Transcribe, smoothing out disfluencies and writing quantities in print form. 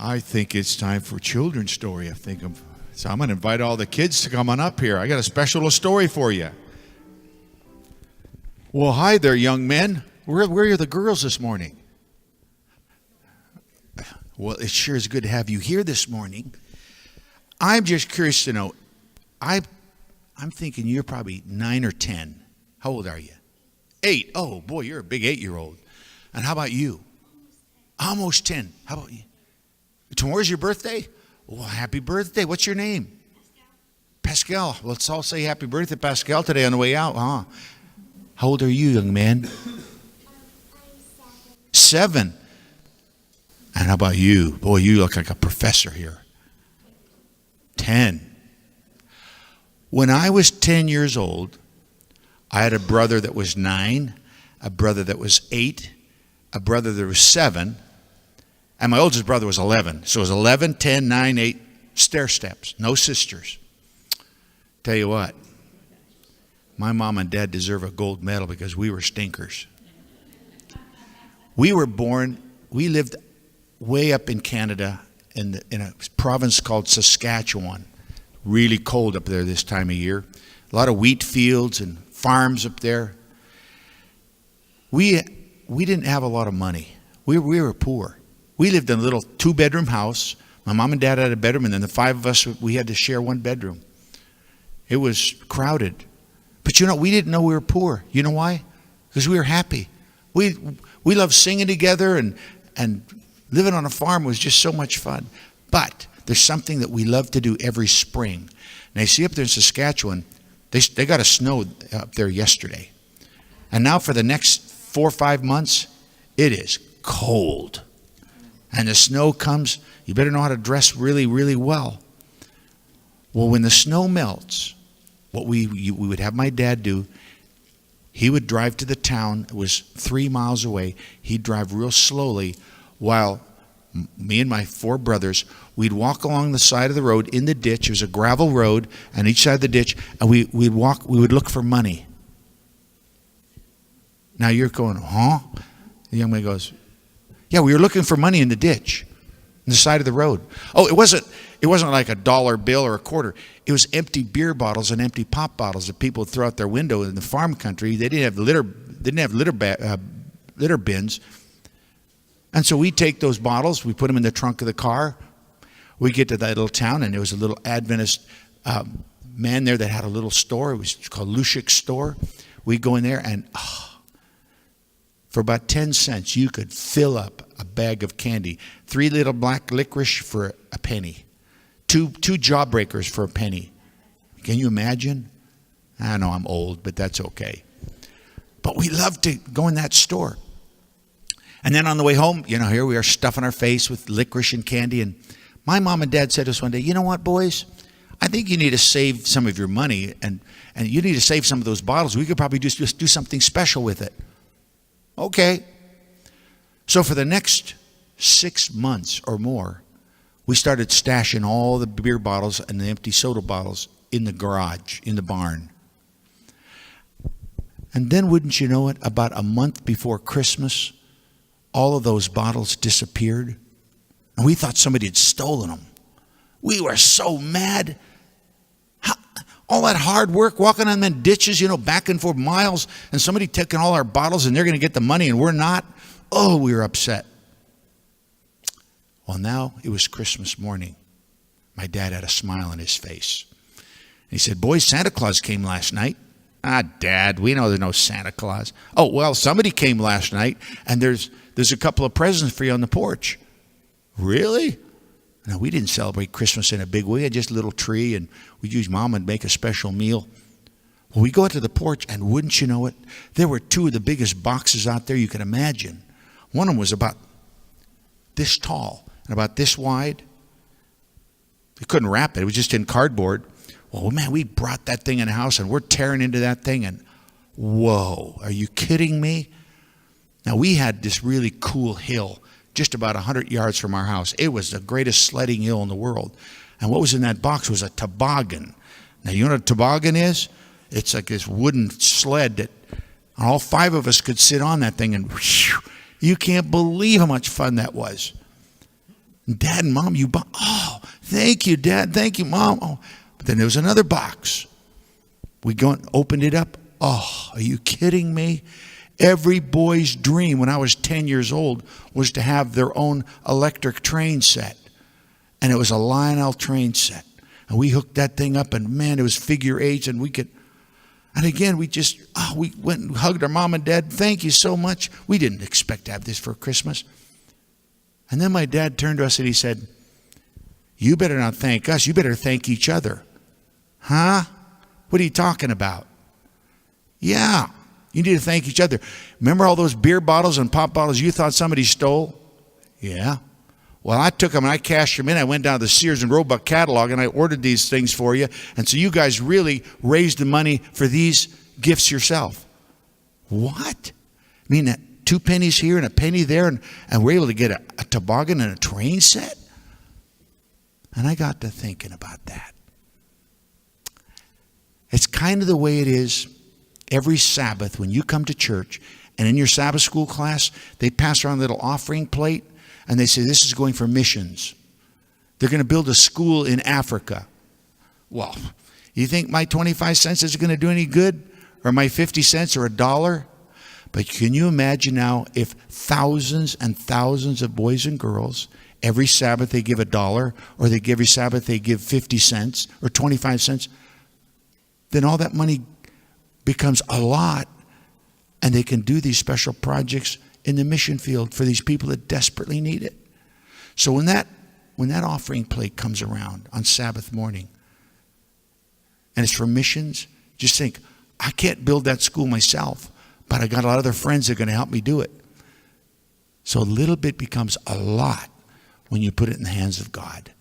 I think it's time for children's story. So I'm going to invite all the kids to come on up here. I got a special little story for you. Well, hi there, young men. Where are the girls this morning? Well, it sure is good to have you here this morning. I'm just curious to know. I'm thinking you're probably 9 or 10. How old are you? 8. Oh, boy, you're a big 8-year-old. And how about you? Almost 10. How about you? Tomorrow's your birthday? Well, happy birthday. What's your name? Pascal. Well, let's all say happy birthday, Pascal, today on the way out, huh? How old are you, young man? I'm 7. And how about you? Boy, you look like a professor here. 10. When I was 10 years old, I had a brother that was 9, a brother that was 8, a brother that was 7, and my oldest brother was 11. So it was 11, 10, 9, 8, stair steps, no sisters. Tell you what, my mom and dad deserve a gold medal because we were stinkers. We lived way up in Canada in a province called Saskatchewan. Really cold up there this time of year. A lot of wheat fields and farms up there. We didn't have a lot of money. We were poor. We lived in a little 2-bedroom house. My mom and dad had a bedroom, and then the 5 of us, we had to share one bedroom. It was crowded. But we didn't know we were poor. You know why? Because we were happy. We loved singing together, and living on a farm was just so much fun. But there's something that we love to do every spring. And I see up there in Saskatchewan, they got a snow up there yesterday. And now for the next 4 or 5 months, it is cold. And the snow comes, you better know how to dress really, really well. Well, when the snow melts, what we would have my dad do, he would drive to the town. It was 3 miles away. He'd drive real slowly while me and my 4 brothers, we'd walk along the side of the road in the ditch. It was a gravel road on each side of the ditch, and we would look for money. Now you're going, huh? The young man goes, yeah, we were looking for money in the ditch, on the side of the road. Oh, it wasn't like a dollar bill or a quarter. It was empty beer bottles and empty pop bottles that people would throw out their window in the farm country. They didn't have litter bins. And so we take those bottles, we put them in the trunk of the car. We get to that little town, and there was a little Adventist man there that had a little store. It was called Lushik's store. We go in there, and for about 10 cents, you could fill up a bag of candy. 3 little black licorice for a penny. 2 jawbreakers for a penny. Can you imagine? I know I'm old, but that's okay. But we loved to go in that store. And then on the way home, here we are stuffing our face with licorice and candy. And my mom and dad said to us one day, you know what, boys? I think you need to save some of your money, and you need to save some of those bottles. We could probably just do something special with it. Okay. So for the next 6 months or more, we started stashing all the beer bottles and the empty soda bottles in the garage, in the barn. And then, wouldn't you know it, about a month before Christmas, all of those bottles disappeared. And we thought somebody had stolen them. We were so mad. All that hard work, walking on them ditches, back and forth miles, and somebody taking all our bottles, and they're going to get the money, and we're not. Oh, we were upset. Well, now it was Christmas morning. My dad had a smile on his face. He said, boys, Santa Claus came last night. Dad, we know there's no Santa Claus. Oh, well, somebody came last night, and there's a couple of presents for you on the porch. Really? No, we didn't celebrate Christmas in a big way. We had just a little tree, and we'd use Mom and make a special meal. Well, we go out to the porch, and wouldn't you know it, there were 2 of the biggest boxes out there you could imagine. One of them was about this tall and about this wide. We couldn't wrap it. It was just in cardboard. Well, man, we brought that thing in the house, and we're tearing into that thing, and whoa, are you kidding me? Now, we had this really cool hill just about 100 yards from our house. It was the greatest sledding hill in the world. And what was in that box was a toboggan. Now, you know what a toboggan is? It's like this wooden sled that all 5 of us could sit on that thing, and whew, you can't believe how much fun that was. Dad and Mom, oh, thank you, Dad. Thank you, Mom. Oh. But then there was another box. We go and opened it up. Oh, are you kidding me? Every boy's dream when I was 10 years old was to have their own electric train set. And it was a Lionel train set. And we hooked that thing up, and man, it was figure eights, and we again, we went and hugged our mom and dad. Thank you so much. We didn't expect to have this for Christmas. And then my dad turned to us and he said, you better not thank us. You better thank each other. Huh? What are you talking about? Yeah, you need to thank each other. Remember all those beer bottles and pop bottles you thought somebody stole? Yeah. Well, I took them and I cashed them in. I went down to the Sears and Roebuck catalog and I ordered these things for you. And so you guys really raised the money for these gifts yourself. What? I mean, 2 pennies here and a penny there, and we're able to get a toboggan and a train set? And I got to thinking about that. It's kind of the way it is every Sabbath when you come to church, and in your Sabbath school class, they pass around a little offering plate, and they say, this is going for missions. They're going to build a school in Africa. Well, you think my 25 cents is going to do any good? Or my 50 cents or $1? But can you imagine now if thousands and thousands of boys and girls, every Sabbath they give $1, or every Sabbath they give 50 cents or 25 cents, then all that money becomes a lot, and they can do these special projects in the mission field for these people that desperately need it. So when that offering plate comes around on Sabbath morning, and it's for missions, just think, I can't build that school myself, but I got a lot of other friends that are going to help me do it. So a little bit becomes a lot when you put it in the hands of God.